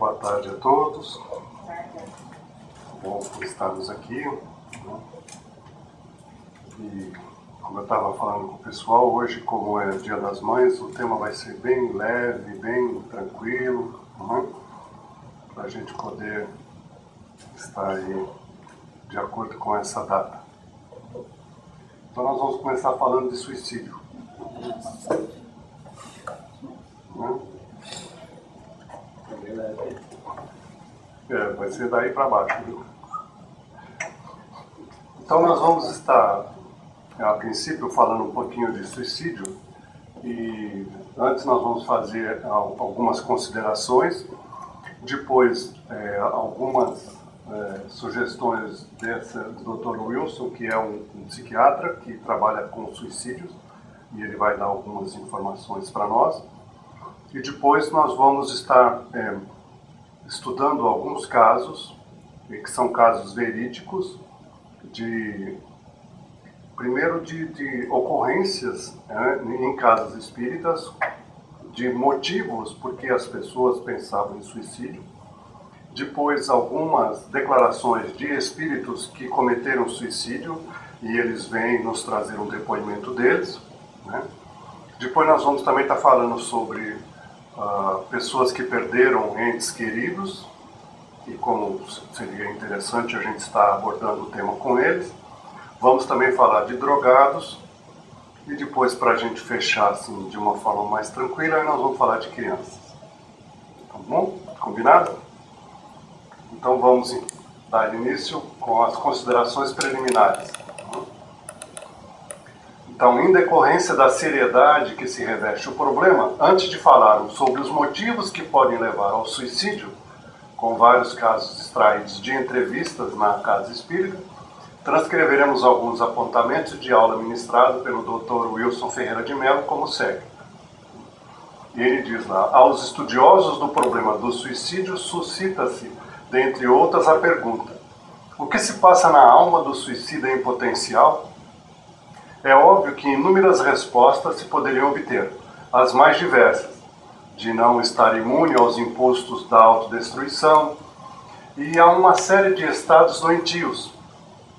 Boa tarde a todos. Bom por estarmos aqui, né? E como eu estava falando com o pessoal, hoje, como é Dia das Mães, o tema vai ser bem leve, bem tranquilo, né? Para a gente poder estar aí de acordo com essa data. Então nós vamos começar falando de suicídio. Né? Vai ser daí para baixo, viu? Então nós vamos estar, a princípio, falando um pouquinho de suicídio, e antes nós vamos fazer algumas considerações, depois algumas sugestões do Dr. Wilson, que é um psiquiatra que trabalha com suicídios, e ele vai dar algumas informações para nós, e depois nós vamos estar estudando alguns casos, que são casos verídicos, primeiro de ocorrências em casas espíritas, de motivos porque as pessoas pensavam em suicídio, depois algumas declarações de espíritos que cometeram suicídio e eles vêm nos trazer um depoimento deles, né? Depois nós vamos também estar falando sobre pessoas que perderam entes queridos, e como seria interessante a gente estar abordando o tema com eles. Vamos também falar de drogados, e depois, para a gente fechar assim, de uma forma mais tranquila, aí nós vamos falar de crianças. Tá bom? Combinado? Então vamos dar início com as considerações preliminares. Então, em decorrência da seriedade que se reveste o problema, antes de falarmos sobre os motivos que podem levar ao suicídio, com vários casos extraídos de entrevistas na Casa Espírita, transcreveremos alguns apontamentos de aula ministrado pelo Dr. Wilson Ferreira de Mello, como segue. E ele diz lá: aos estudiosos do problema do suicídio suscita-se, dentre outras, a pergunta: o que se passa na alma do suicida em potencial? É óbvio que inúmeras respostas se poderiam obter, as mais diversas, de não estar imune aos impulsos da autodestruição, e há uma série de estados doentios,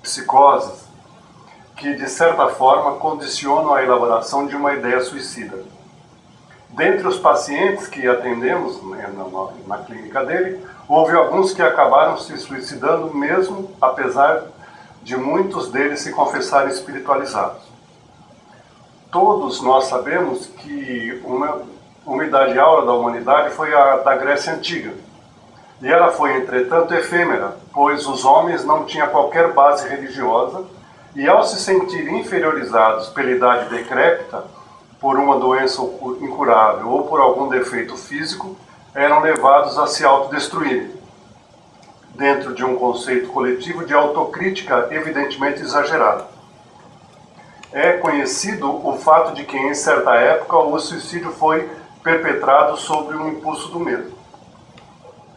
psicoses, que de certa forma condicionam a elaboração de uma ideia suicida. Dentre os pacientes que atendemos na clínica dele, houve alguns que acabaram se suicidando mesmo, apesar de muitos deles se confessarem espiritualizados. Todos nós sabemos que uma idade áurea da humanidade foi a da Grécia Antiga. E ela foi, entretanto, efêmera, pois os homens não tinham qualquer base religiosa e, ao se sentirem inferiorizados pela idade decrépita, por uma doença incurável ou por algum defeito físico, eram levados a se autodestruírem, dentro de um conceito coletivo de autocrítica evidentemente exagerado. É conhecido o fato de que, em certa época, o suicídio foi perpetrado sobre o impulso do medo.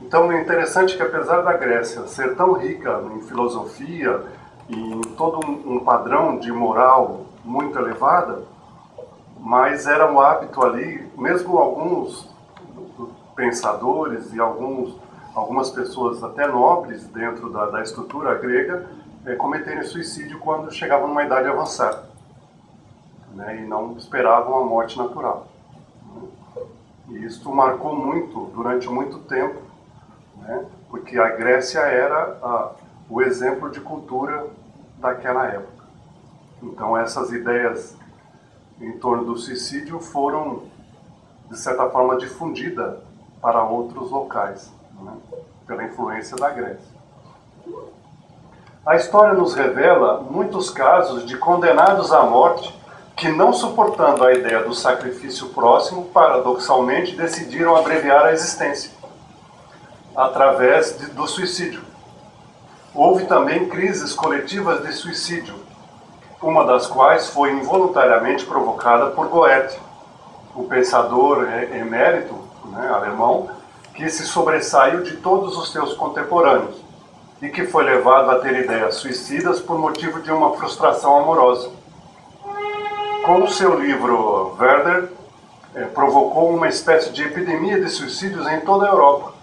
Então é interessante que, apesar da Grécia ser tão rica em filosofia e em todo um padrão de moral muito elevada, mas era um hábito ali, mesmo alguns pensadores e algumas pessoas até nobres dentro da estrutura grega cometerem suicídio quando chegavam numa idade avançada, né, e não esperavam a morte natural. E isso marcou muito, durante muito tempo, né, porque a Grécia era o exemplo de cultura daquela época. Então essas ideias em torno do suicídio foram, de certa forma, difundidas para outros locais, né, pela influência da Grécia. A história nos revela muitos casos de condenados à morte que, não suportando a ideia do sacrifício próximo, paradoxalmente decidiram abreviar a existência através do suicídio. Houve também crises coletivas de suicídio, uma das quais foi involuntariamente provocada por Goethe, o pensador emérito, né, alemão, que se sobressaiu de todos os seus contemporâneos e que foi levado a ter ideias suicidas por motivo de uma frustração amorosa. Com o seu livro Werther, provocou uma espécie de epidemia de suicídios em toda a Europa,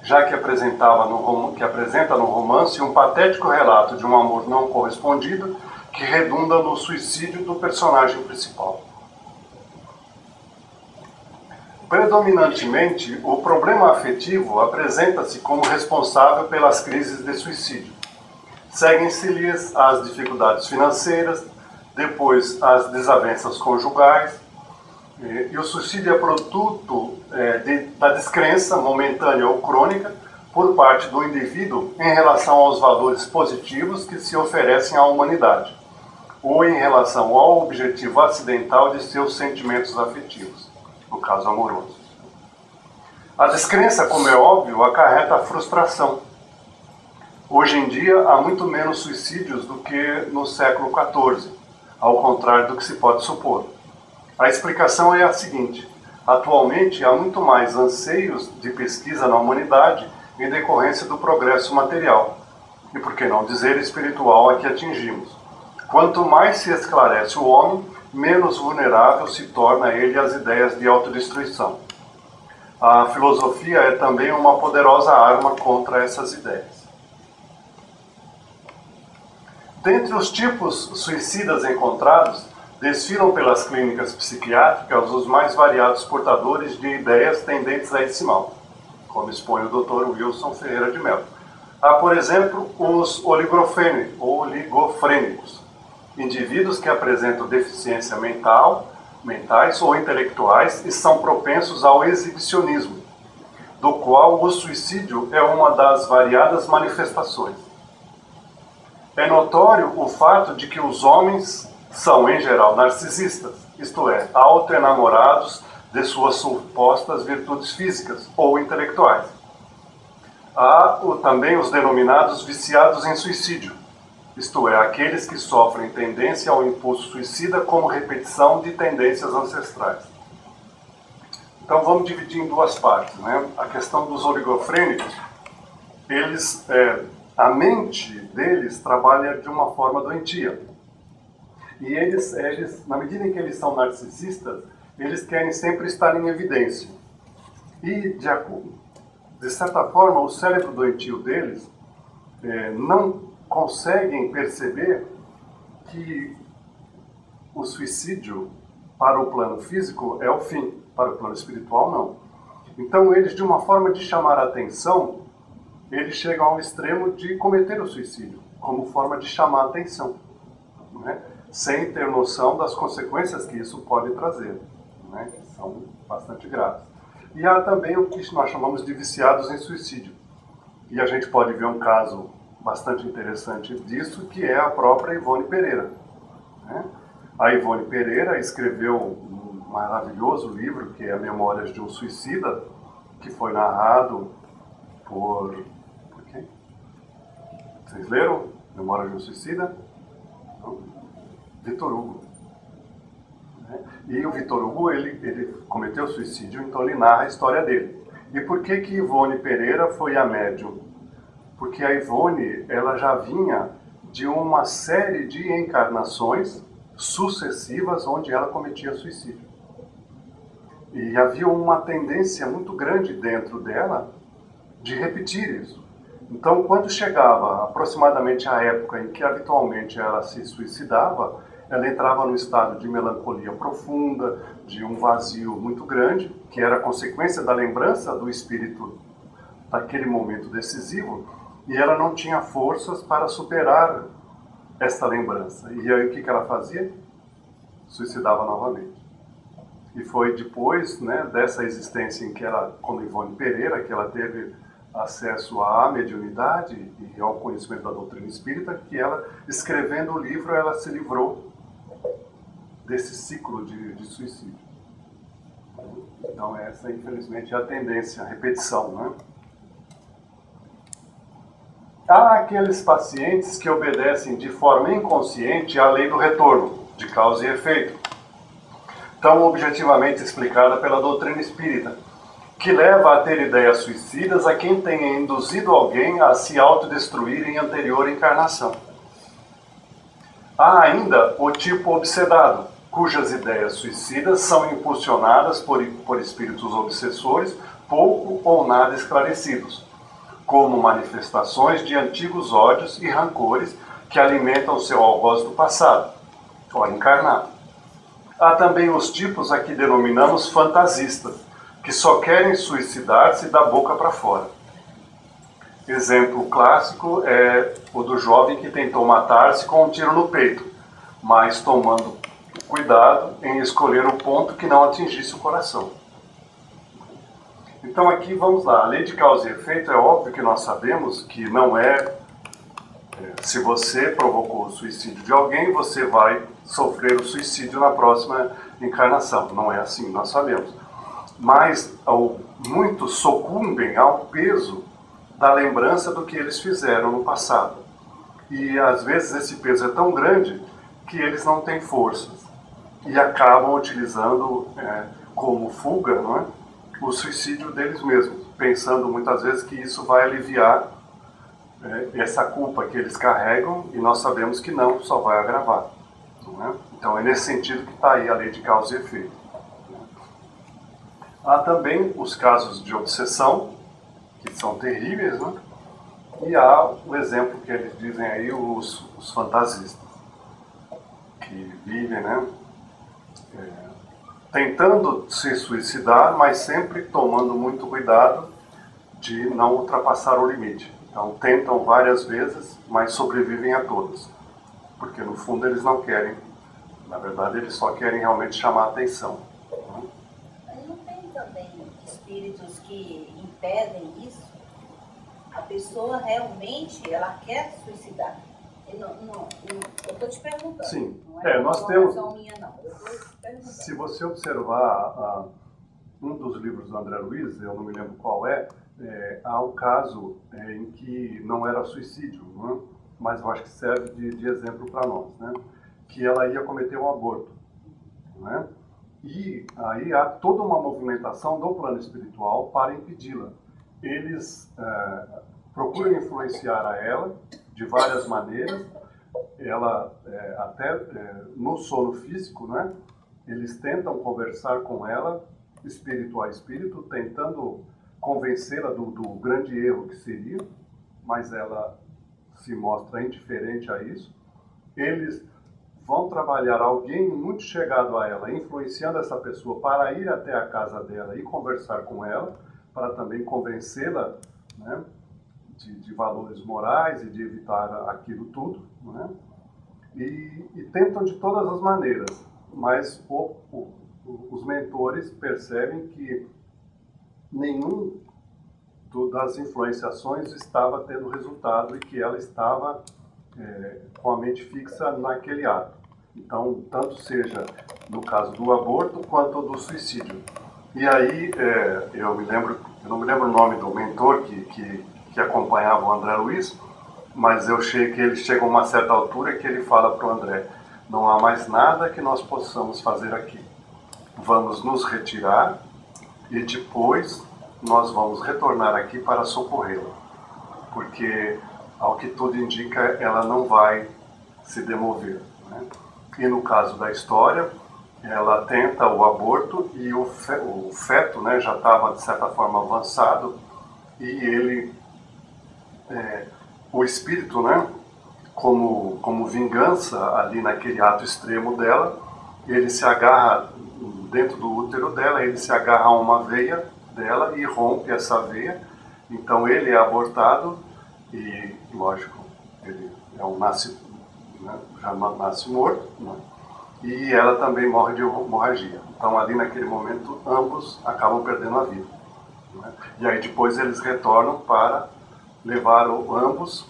já que apresenta no romance um patético relato de um amor não correspondido que redunda no suicídio do personagem principal. Predominantemente, o problema afetivo apresenta-se como responsável pelas crises de suicídio. Seguem-se-lhes as dificuldades financeiras, depois as desavenças conjugais, e o suicídio é produto da descrença momentânea ou crônica por parte do indivíduo em relação aos valores positivos que se oferecem à humanidade, ou em relação ao objetivo acidental de seus sentimentos afetivos, no caso amoroso. A descrença, como é óbvio, acarreta a frustração. Hoje em dia, há muito menos suicídios do que no século XIV, ao contrário do que se pode supor. A explicação é a seguinte: atualmente há muito mais anseios de pesquisa na humanidade em decorrência do progresso material, e por que não dizer espiritual a que atingimos. Quanto mais se esclarece o homem, menos vulnerável se torna ele às ideias de autodestruição. A filosofia é também uma poderosa arma contra essas ideias. Dentre os tipos suicidas encontrados, desfilam pelas clínicas psiquiátricas os mais variados portadores de ideias tendentes a esse mal, como expõe o Dr. Wilson Ferreira de Mello. Há, por exemplo, os oligofrênicos, indivíduos que apresentam deficiência mentais ou intelectuais e são propensos ao exibicionismo, do qual o suicídio é uma das variadas manifestações. É notório o fato de que os homens são, em geral, narcisistas, isto é, autoenamorados de suas supostas virtudes físicas ou intelectuais. Há também os denominados viciados em suicídio, isto é, aqueles que sofrem tendência ao impulso suicida como repetição de tendências ancestrais. Então vamos dividir em duas partes, né? A questão dos oligofrênicos, a mente deles trabalha de uma forma doentia. E eles, na medida em que eles são narcisistas, eles querem sempre estar em evidência. E, de certa forma, o cérebro doentio deles não conseguem perceber que o suicídio para o plano físico é o fim, para o plano espiritual não. Então eles, de uma forma de chamar a atenção, eles chegam ao extremo de cometer o suicídio, como forma de chamar a atenção, né? Sem ter noção das consequências que isso pode trazer, né? Que são bastante graves. E há também o que nós chamamos de viciados em suicídio. E a gente pode ver um caso bastante interessante disso, que é a própria Ivone Pereira, né? A Ivone Pereira escreveu um maravilhoso livro, que é Memórias de um Suicida, que foi narrado por quem? Vocês leram Memórias de um Suicida? Não? Victor Hugo. Né? E o Victor Hugo, ele cometeu suicídio, então ele narra a história dele. E por que que Ivone Pereira foi a médium? Porque a Ivone, ela já vinha de uma série de encarnações sucessivas onde ela cometia suicídio. E havia uma tendência muito grande dentro dela de repetir isso. Então, quando chegava aproximadamente a época em que habitualmente ela se suicidava, ela entrava num estado de melancolia profunda, de um vazio muito grande, que era consequência da lembrança do espírito daquele momento decisivo, e ela não tinha forças para superar esta lembrança. E aí o que ela fazia? Suicidava novamente. E foi depois, né, dessa existência em que ela, como Ivone Pereira, que ela teve acesso à mediunidade e ao conhecimento da doutrina espírita, que ela, escrevendo o livro, ela se livrou desse ciclo de suicídio. Então essa, infelizmente, é a tendência, a repetição, né? Há aqueles pacientes que obedecem de forma inconsciente à lei do retorno, de causa e efeito, tão objetivamente explicada pela doutrina espírita, que leva a ter ideias suicidas a quem tenha induzido alguém a se autodestruir em anterior encarnação. Há ainda o tipo obsedado, cujas ideias suicidas são impulsionadas por espíritos obsessores pouco ou nada esclarecidos, como manifestações de antigos ódios e rancores que alimentam seu algoz do passado, ou encarnado. Há também os tipos a que denominamos fantasistas, que só querem suicidar-se da boca para fora. Exemplo clássico é o do jovem que tentou matar-se com um tiro no peito, mas tomando cuidado em escolher o ponto que não atingisse o coração. Então aqui vamos lá, a lei de causa e efeito é óbvio que nós sabemos que não se você provocou o suicídio de alguém, você vai sofrer o suicídio na próxima encarnação. Não é assim, nós sabemos. Mas muitos sucumbem ao peso da lembrança do que eles fizeram no passado. E às vezes esse peso é tão grande que eles não têm forças e acabam utilizando como fuga, não é, o suicídio deles mesmos, pensando muitas vezes que isso vai aliviar essa culpa que eles carregam, e nós sabemos que não, só vai agravar. Não é? Então é nesse sentido que está aí a lei de causa e efeito. Há também os casos de obsessão, que são terríveis, né? E há o exemplo que eles dizem aí, os fantasistas, que vivem, né, tentando se suicidar, mas sempre tomando muito cuidado de não ultrapassar o limite. Então tentam várias vezes, mas sobrevivem a todas, porque no fundo eles não querem, na verdade eles só querem realmente chamar a atenção. Mas não tem também espíritos que impedem isso? A pessoa realmente, ela quer se suicidar. Eu estou te perguntando. Sim, não é nós temos. Minha, não. Eu estou te perguntando. Se você observar um dos livros do André Luiz, eu não me lembro qual há um caso em que não era suicídio, não é? Mas eu acho que serve de exemplo para nós, né? Que ela ia cometer um aborto, não é? E aí há toda uma movimentação do plano espiritual para impedi-la. Eles procuram influenciar a ela de várias maneiras. Ela até no sono físico, né? Eles tentam conversar com ela, espírito a espírito, tentando convencê-la do grande erro que seria, mas ela se mostra indiferente a isso. Eles vão trabalhar alguém muito chegado a ela, influenciando essa pessoa para ir até a casa dela e conversar com ela, para também convencê-la, né, de valores morais e de evitar aquilo tudo, né? E tentam de todas as maneiras, mas os mentores percebem que nenhum das influenciações estava tendo resultado e que ela estava com a mente fixa naquele ato. Então, tanto seja no caso do aborto quanto do suicídio. E aí, eu não me lembro o nome do mentor que acompanhava o André Luiz, mas eu sei que ele chega a uma certa altura que ele fala para o André: não há mais nada que nós possamos fazer aqui. Vamos nos retirar e depois nós vamos retornar aqui para socorrê-la. Porque, ao que tudo indica, ela não vai se demover, né? E no caso da história, ela tenta o aborto e o feto, né, já estava de certa forma avançado, e ele, o espírito, né, como vingança ali naquele ato extremo dela, ele se agarra dentro do útero dela, ele se agarra a uma veia dela e rompe essa veia. Então ele é abortado e, lógico, ele já nasce morto, né? E ela também morre de hemorragia. Então ali naquele momento ambos acabam perdendo a vida, né? E aí depois eles retornam para levar ambos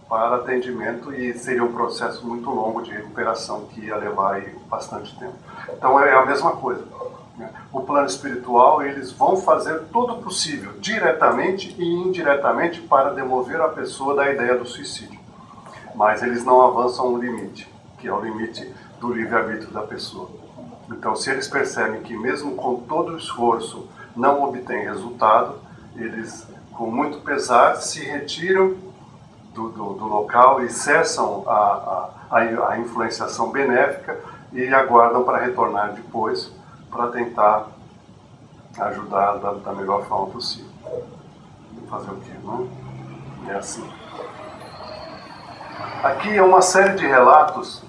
para atendimento, e seria um processo muito longo de recuperação que ia levar aí bastante tempo. Então é a mesma coisa, né? O plano espiritual, eles vão fazer todo o possível, diretamente e indiretamente, para demover a pessoa da ideia do suicídio. Mas eles não avançam um limite, que é o limite do livre-arbítrio da pessoa. Então, se eles percebem que mesmo com todo o esforço não obtém resultado, eles, com muito pesar, se retiram do local e cessam a influenciação benéfica e aguardam para retornar depois para tentar ajudar da melhor forma possível. Fazer o quê, não? É assim. Aqui é uma série de relatos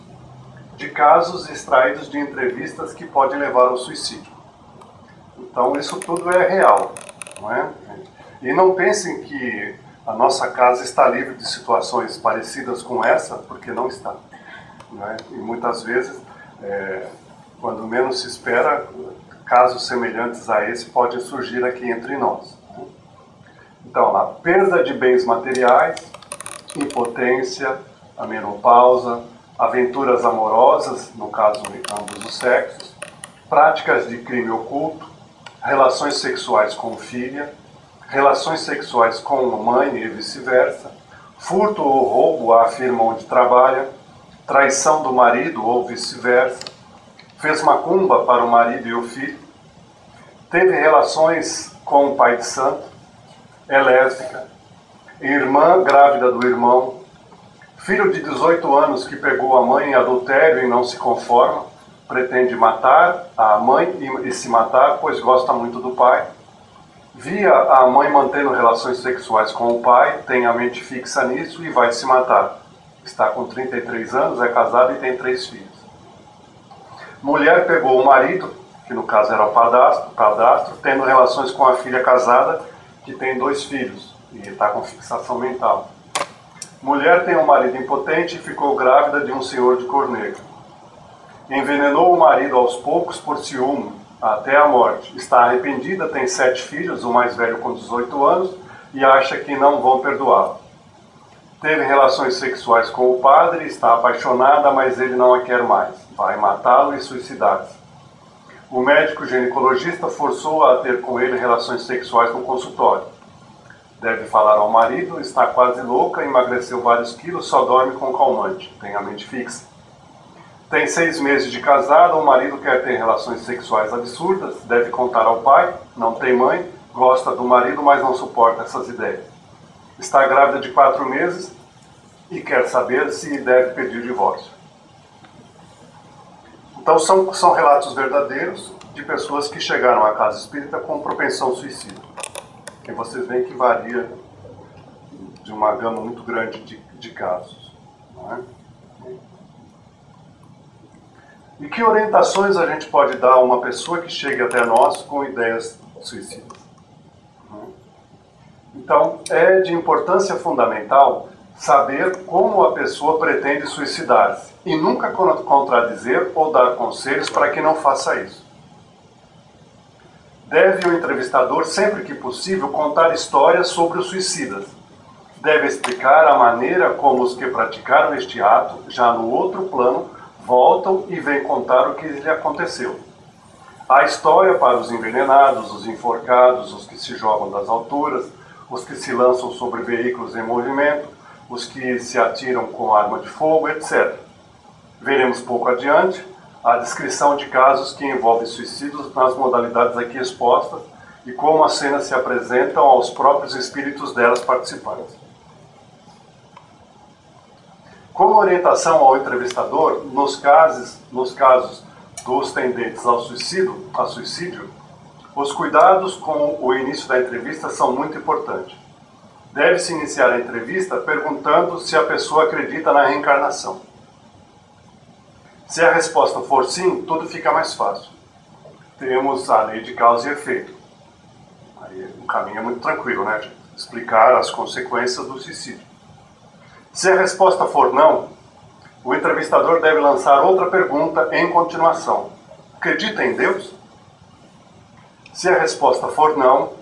de casos extraídos de entrevistas que podem levar ao suicídio. Então isso tudo é real, não é? E não pensem que a nossa casa está livre de situações parecidas com essa, porque não está. Não é? E muitas vezes, quando menos se espera, casos semelhantes a esse podem surgir aqui entre nós. Então, a perda de bens materiais, impotência, a menopausa, aventuras amorosas, no caso de ambos os sexos, práticas de crime oculto, relações sexuais com filha, relações sexuais com mãe e vice-versa, furto ou roubo à firma onde trabalha, traição do marido ou vice-versa, fez macumba para o marido e o filho, teve relações com o pai de santo, é lésbica, irmã grávida do irmão, filho de 18 anos que pegou a mãe em adultério e não se conforma, pretende matar a mãe e se matar, pois gosta muito do pai. Via a mãe mantendo relações sexuais com o pai, tem a mente fixa nisso e vai se matar. Está com 33 anos, é casada e tem 3 filhos. Mulher pegou o marido, que no caso era o padrasto, tendo relações com a filha casada, que tem 2 filhos e está com fixação mental. Mulher tem um marido impotente e ficou grávida de um senhor de cor negra. Envenenou o marido aos poucos por ciúme, até a morte. Está arrependida, tem 7 filhos, o mais velho com 18 anos, e acha que não vão perdoá-la. Teve relações sexuais com o padre, está apaixonada, mas ele não a quer mais. Vai matá-lo e suicidar-se. O médico ginecologista forçou-a a ter com ele relações sexuais no consultório. Deve falar ao marido, está quase louca, emagreceu vários quilos, só dorme com calmante, tem a mente fixa. Tem 6 meses de casada, o marido quer ter relações sexuais absurdas, deve contar ao pai, não tem mãe, gosta do marido, mas não suporta essas ideias. Está grávida de 4 meses e quer saber se deve pedir divórcio. Então são relatos verdadeiros de pessoas que chegaram à casa espírita com propensão suicida. E vocês veem que varia de uma gama muito grande de casos. Não é? E que orientações a gente pode dar a uma pessoa que chegue até nós com ideias suicidas? Então, é de importância fundamental saber como a pessoa pretende suicidar-se e nunca contradizer ou dar conselhos para que não faça isso. Deve o entrevistador, sempre que possível, contar histórias sobre os suicidas. Deve explicar a maneira como os que praticaram este ato, já no outro plano, voltam e vêm contar o que lhe aconteceu. Há história para os envenenados, os enforcados, os que se jogam das alturas, os que se lançam sobre veículos em movimento, os que se atiram com arma de fogo, etc. Veremos pouco adiante a descrição de casos que envolvem suicídios nas modalidades aqui expostas e como as cenas se apresentam aos próprios espíritos delas participantes. Como orientação ao entrevistador, nos casos dos tendentes ao suicídio, os cuidados com o início da entrevista são muito importantes. Deve-se iniciar a entrevista perguntando se a pessoa acredita na reencarnação. Se a resposta for sim, tudo fica mais fácil. Temos a lei de causa e efeito. Aí o caminho é muito tranquilo, né, gente? Explicar as consequências do suicídio. Se a resposta for não, o entrevistador deve lançar outra pergunta em continuação. Acredita em Deus? Se a resposta for não,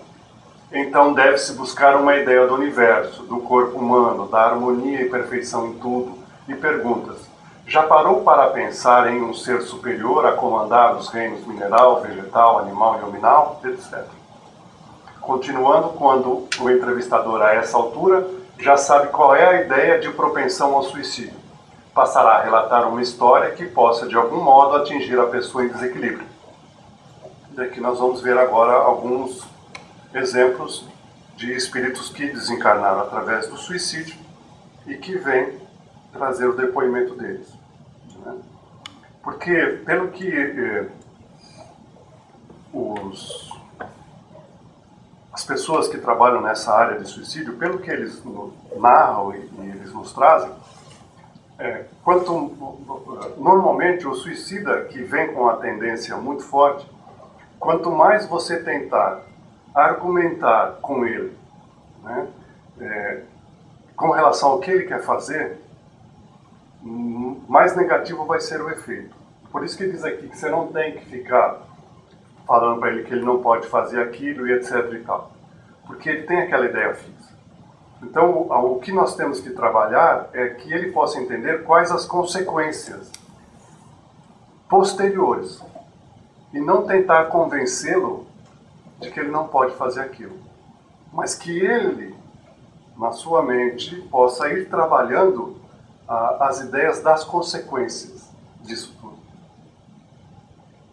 então deve-se buscar uma ideia do universo, do corpo humano, da harmonia e perfeição em tudo, e perguntas: já parou para pensar em um ser superior a comandar os reinos mineral, vegetal, animal e nominal, etc. Continuando, quando o entrevistador a essa altura já sabe qual é a ideia de propensão ao suicídio, passará a relatar uma história que possa de algum modo atingir a pessoa em desequilíbrio. Daqui nós vamos ver agora alguns exemplos de espíritos que desencarnaram através do suicídio e que vêm trazer o depoimento deles. Né? Porque, pelo que as pessoas que trabalham nessa área de suicídio, pelo que eles narram e eles nos trazem, normalmente o suicida que vem com uma tendência muito forte, quanto mais você tentar argumentar com ele, né, com relação ao que ele quer fazer, mais negativo vai ser o efeito. Por isso que diz aqui que você não tem que ficar falando para ele que ele não pode fazer aquilo e etc e tal, porque ele tem aquela ideia fixa. Então, o que nós temos que trabalhar é que ele possa entender quais as consequências posteriores e não tentar convencê-lo de que ele não pode fazer aquilo, mas que ele, na sua mente, possa ir trabalhando as ideias das consequências disso tudo.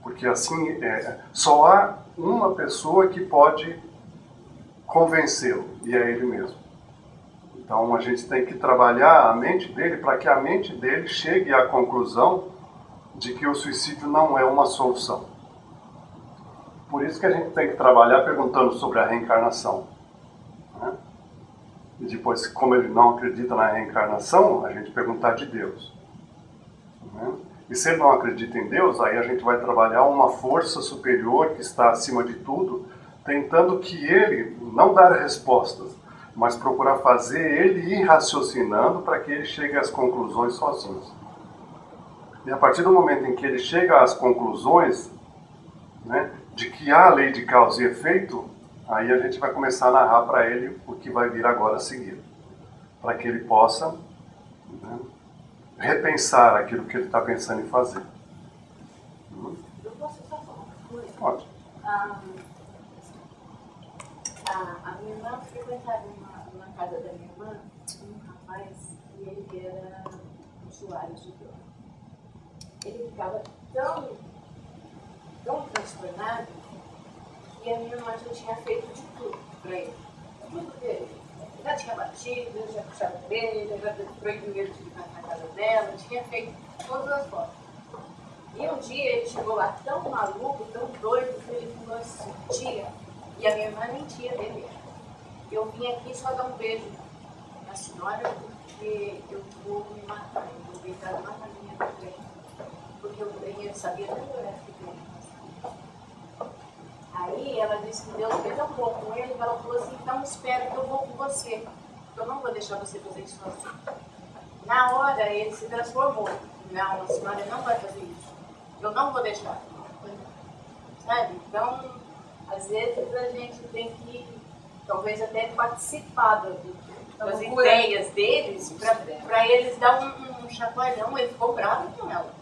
Porque assim, só há uma pessoa que pode convencê-lo, e é ele mesmo. Então a gente tem que trabalhar a mente dele para que a mente dele chegue à conclusão de que o suicídio não é uma solução. Por isso que a gente tem que trabalhar perguntando sobre a reencarnação, né? E depois, como ele não acredita na reencarnação, a gente perguntar de Deus, né? E se ele não acredita em Deus, aí a gente vai trabalhar uma força superior que está acima de tudo, tentando que ele não dar respostas, mas procurar fazer ele ir raciocinando para que ele chegue às conclusões sozinho. E a partir do momento em que ele chega às conclusões, né, de que há a lei de causa e efeito, aí a gente vai começar a narrar para ele o que vai vir agora a seguir, para que ele possa, né, repensar aquilo que ele está pensando em fazer. Eu posso só falar uma coisa? Pode. A minha irmã frequentava na casa da minha irmã um rapaz e ele era usuário de droga. Ele ficava tão transtornado que a minha irmã já tinha feito de tudo para ele. Tudo dele. Já tinha batido, já puxava dele, já proibiu ele de ficar na casa dela, tinha feito todas as formas. E um dia ele chegou lá tão maluco, tão doido, que ele falou assim, tia, e a minha irmã nem tia dele. Eu vim aqui só dar um beijo na senhora, porque eu vou me matar, eu vou deitar lá na minha frente, porque eu tenho, sabia da doença que tem. Aí ela disse que Deus fez um pouco com ele, e ela falou assim, então espera que eu vou com você, eu não vou deixar você fazer isso sozinho. Na hora ele se transformou, não, a senhora não vai fazer isso, eu não vou deixar. Sabe? Então, às vezes a gente tem que, talvez até participar das ideias deles, para eles dar um chacoalhão. Ele ficou bravo com ela.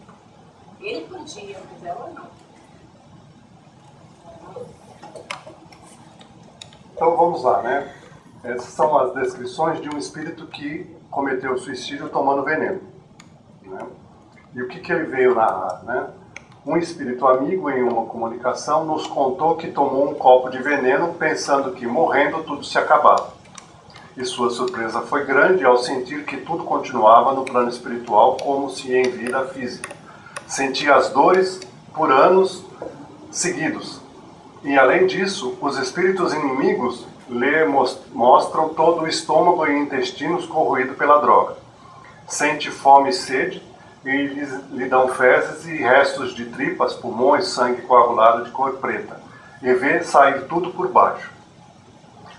Ele podia, mas ela não. Então vamos lá, né? Essas são as descrições de um espírito que cometeu suicídio tomando veneno, né? E o que ele veio narrar, né? Um espírito amigo em uma comunicação nos contou que tomou um copo de veneno pensando que morrendo tudo se acabava. E sua surpresa foi grande ao sentir que tudo continuava no plano espiritual como se em vida física. Sentia as dores por anos seguidos. E além disso, os espíritos inimigos lhe mostram todo o estômago e intestinos corroído pela droga. Sente fome e sede e lhe dão fezes e restos de tripas, pulmões, sangue coagulado de cor preta. E vê sair tudo por baixo.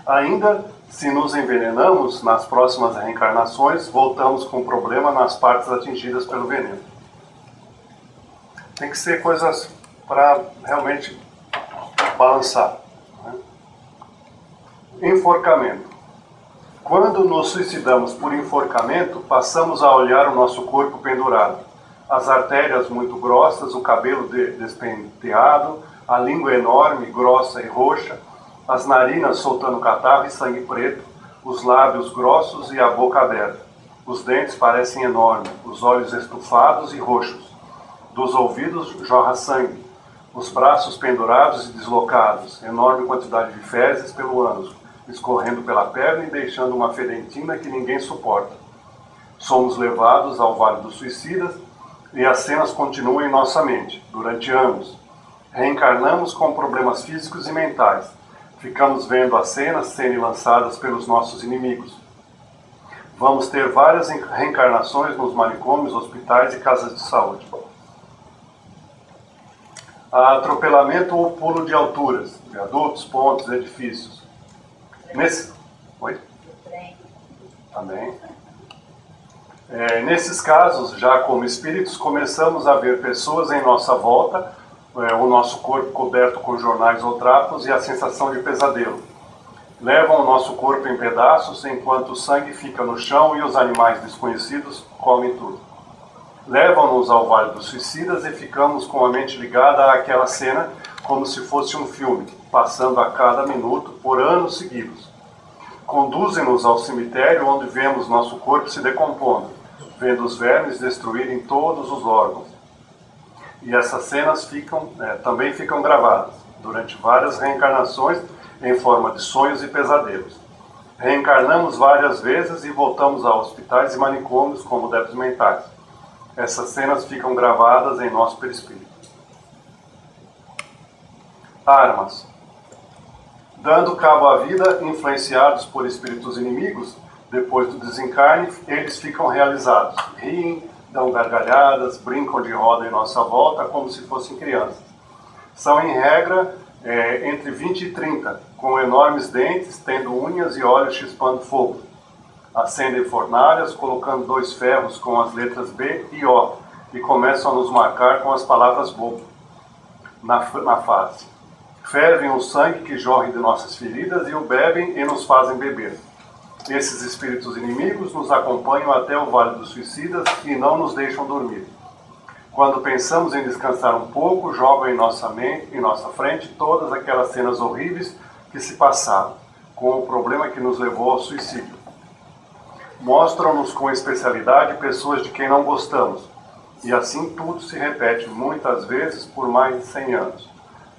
Ainda, se nos envenenamos, nas próximas reencarnações, voltamos com problema nas partes atingidas pelo veneno. Tem que ser coisas para realmente balançar, né? Enforcamento. Quando nos suicidamos por enforcamento, passamos a olhar o nosso corpo pendurado. As artérias muito grossas, o cabelo despenteado, a língua enorme, grossa e roxa, as narinas soltando catarro e sangue preto, os lábios grossos e a boca aberta. Os dentes parecem enormes, os olhos estufados e roxos. Dos ouvidos jorra sangue. Os braços pendurados e deslocados, enorme quantidade de fezes pelo ânus, escorrendo pela perna e deixando uma fedentina que ninguém suporta. Somos levados ao Vale dos Suicidas e as cenas continuam em nossa mente, durante anos. Reencarnamos com problemas físicos e mentais. Ficamos vendo as cenas serem lançadas pelos nossos inimigos. Vamos ter várias reencarnações nos manicômios, hospitais e casas de saúde. Atropelamento ou pulo de alturas, viadutos, pontes, edifícios. Oi? Também. Nesses casos, já como espíritos, começamos a ver pessoas em nossa volta, o nosso corpo coberto com jornais ou trapos e a sensação de pesadelo. Levam o nosso corpo em pedaços enquanto o sangue fica no chão e os animais desconhecidos comem tudo. Levam-nos ao Vale dos Suicidas e ficamos com a mente ligada àquela cena como se fosse um filme, passando a cada minuto por anos seguidos. Conduzem-nos ao cemitério onde vemos nosso corpo se decompondo, vendo os vermes destruírem todos os órgãos. E essas cenas também ficam gravadas durante várias reencarnações em forma de sonhos e pesadelos. Reencarnamos várias vezes e voltamos a hospitais e manicômios como débitos mentais. Essas cenas ficam gravadas em nosso perispírito. Armas. Dando cabo à vida, influenciados por espíritos inimigos, depois do desencarne, eles ficam realizados. Riem, dão gargalhadas, brincam de roda em nossa volta como se fossem crianças. São, em regra, entre 20 e 30, com enormes dentes, tendo unhas e olhos chispando fogo. Acendem fornalhas, colocando 2 ferros com as letras B e O, e começam a nos marcar com as palavras bobo na face. Fervem o sangue que jorre de nossas feridas e o bebem e nos fazem beber. Esses espíritos inimigos nos acompanham até o Vale dos Suicidas e não nos deixam dormir. Quando pensamos em descansar um pouco, jogam em nossa mente, em nossa frente, todas aquelas cenas horríveis que se passaram, com o problema que nos levou ao suicídio. Mostram-nos com especialidade pessoas de quem não gostamos, e assim tudo se repete muitas vezes por mais de 100 anos.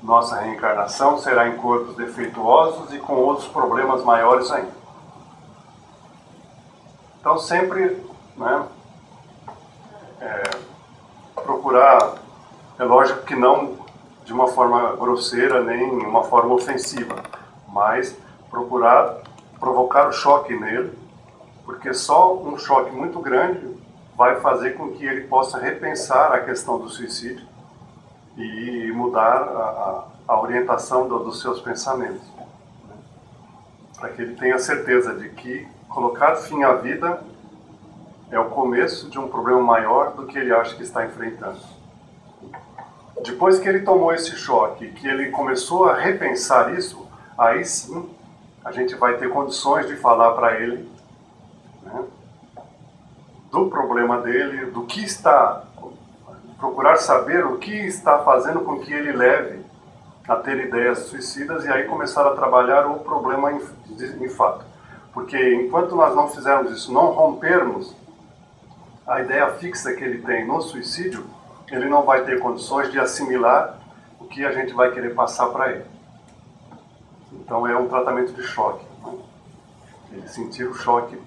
Nossa reencarnação será em corpos defeituosos e com outros problemas maiores ainda. Então sempre, procurar, é lógico que não de uma forma grosseira nem uma forma ofensiva, mas procurar provocar o choque nele, porque só um choque muito grande vai fazer com que ele possa repensar a questão do suicídio e mudar a orientação dos seus pensamentos, para que ele tenha certeza de que colocar fim à vida é o começo de um problema maior do que ele acha que está enfrentando. Depois que ele tomou esse choque, que ele começou a repensar isso, aí sim a gente vai ter condições de falar para ele, do problema dele, do que está, procurar saber o que está fazendo com que ele leve a ter ideias suicidas e aí começar a trabalhar o problema em fato. Porque enquanto nós não fizermos isso, não rompermos a ideia fixa que ele tem no suicídio, ele não vai ter condições de assimilar o que a gente vai querer passar para ele. Então é um tratamento de choque. Ele sentir o choque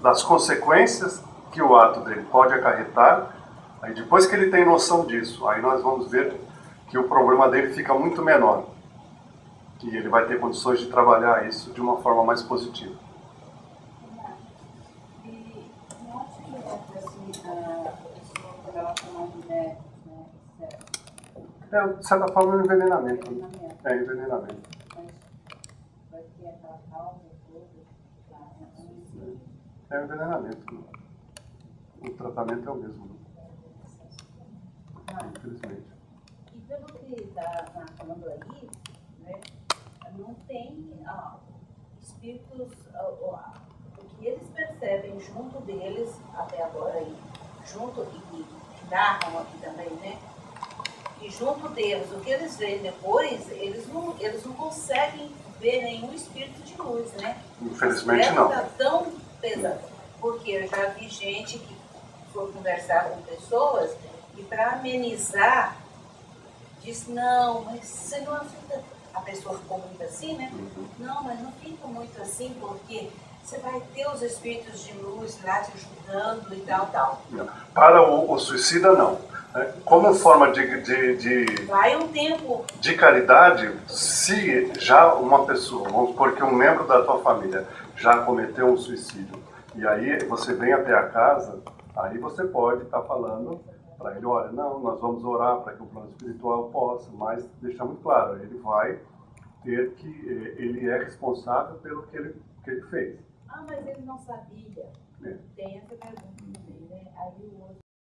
das consequências que o ato dele pode acarretar, aí depois que ele tem noção disso, aí nós vamos ver que o problema dele fica muito menor. E ele vai ter condições de trabalhar isso de uma forma mais positiva. De certa forma, é um envenenamento. É envenenamento. É um envenenamento. O tratamento é o mesmo. Infelizmente. E pelo que está falando aí, não tem espíritos, o que eles percebem junto deles, até agora aí, junto, e narram aqui também, e junto deles, o que eles veem depois, eles não conseguem ver nenhum espírito de luz, Infelizmente não. Está tão pesado, porque eu já vi gente que foi conversar com pessoas e para amenizar, disse, não, mas você não fica, a pessoa ficou muito assim, Não, mas não fica muito assim, porque você vai ter os espíritos de luz lá te ajudando e tal. Para o suicida, não. Como forma Vai um tempo. de caridade, se já uma pessoa, vamos supor que um membro da tua família já cometeu um suicídio, e aí você vem até a casa, aí você pode estar falando para ele, olha, não, nós vamos orar para que o plano espiritual possa, mas deixar muito claro, ele vai ter que, ele é responsável pelo que ele fez. Ah, mas ele não sabia. É. Tem essa pergunta também, né? Aí o outro